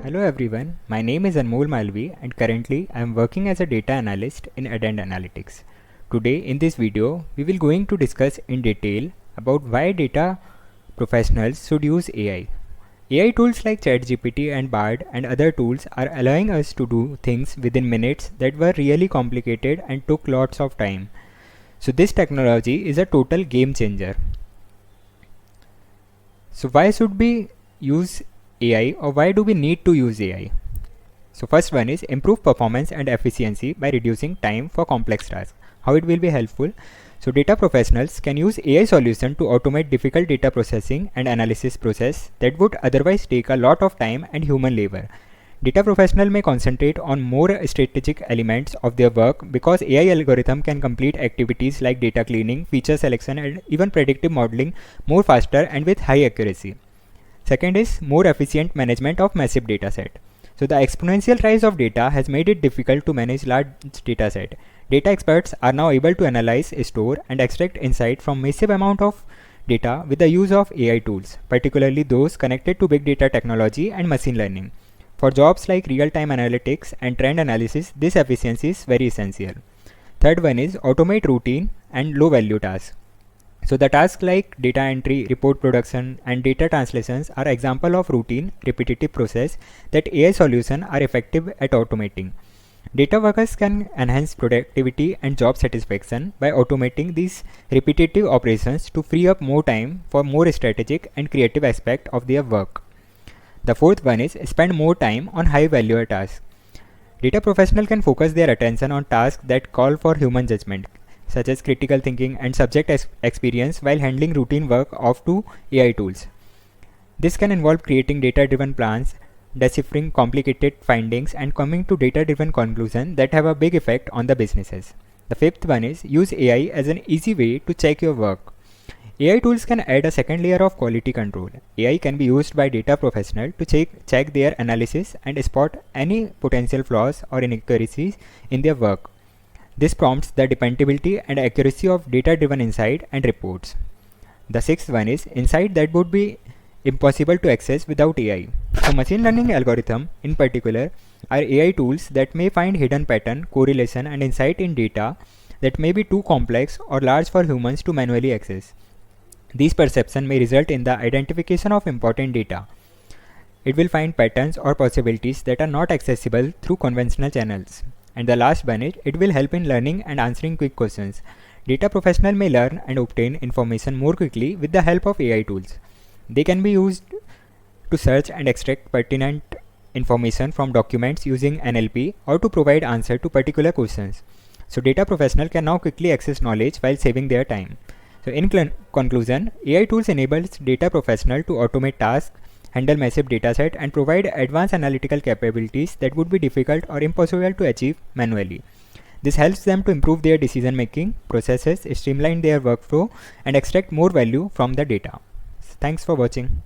Hello everyone, my name is Anmol and currently I am working as a data analyst in Adent Analytics. Today in this video, we will going to discuss in detail about why data professionals should use AI. AI tools like ChatGPT and Bard and other tools are allowing us to do things within minutes that were really complicated and took lots of time. So this technology is a total game changer. So why should we use AI or why do we need to use AI? So first one is improve performance and efficiency by reducing time for complex tasks. How it will be helpful? So data professionals can use AI solution to automate difficult data processing and analysis process that would otherwise take a lot of time and human labor. Data professional may concentrate on more strategic elements of their work because AI algorithm can complete activities like data cleaning, feature selection and even predictive modeling more faster and with high accuracy. Second is more efficient management of massive dataset. So the exponential rise of data has made it difficult to manage large dataset. Data experts are now able to analyze, store and extract insight from massive amount of data with the use of AI tools, particularly those connected to big data technology and machine learning. For jobs like real-time analytics and trend analysis, this efficiency is very essential. Third one is automate routine and low-value tasks. So the tasks like data entry, report production and data translations are example of routine, repetitive process that AI solutions are effective at automating. Data workers can enhance productivity and job satisfaction by automating these repetitive operations to free up more time for more strategic and creative aspect of their work. The fourth one is spend more time on high value tasks. Data professional can focus their attention on tasks that call for human judgment, such as critical thinking and subject experience while handling routine work off to AI tools. This can involve creating data-driven plans, deciphering complicated findings and coming to data-driven conclusions that have a big effect on the businesses. The fifth one is use AI as an easy way to check your work. AI tools can add a second layer of quality control. AI can be used by data professionals to check their analysis and spot any potential flaws or inaccuracies in their work. This prompts the dependability and accuracy of data-driven insight and reports. The sixth one is insight that would be impossible to access without AI. So machine learning algorithms in particular are AI tools that may find hidden pattern, correlation and insight in data that may be too complex or large for humans to manually access. These perceptions may result in the identification of important data. It will find patterns or possibilities that are not accessible through conventional channels. And the last one is, it will help in learning and answering quick questions. Data professionals may learn and obtain information more quickly with the help of AI tools. They can be used to search and extract pertinent information from documents using NLP or to provide answer to particular questions. So data professionals can now quickly access knowledge while saving their time. So in conclusion, AI tools enables data professionals to automate tasks, handle massive dataset and provide advanced analytical capabilities that would be difficult or impossible to achieve manually. This helps them to improve their decision making processes, streamline their workflow and extract more value from the data. Thanks for watching.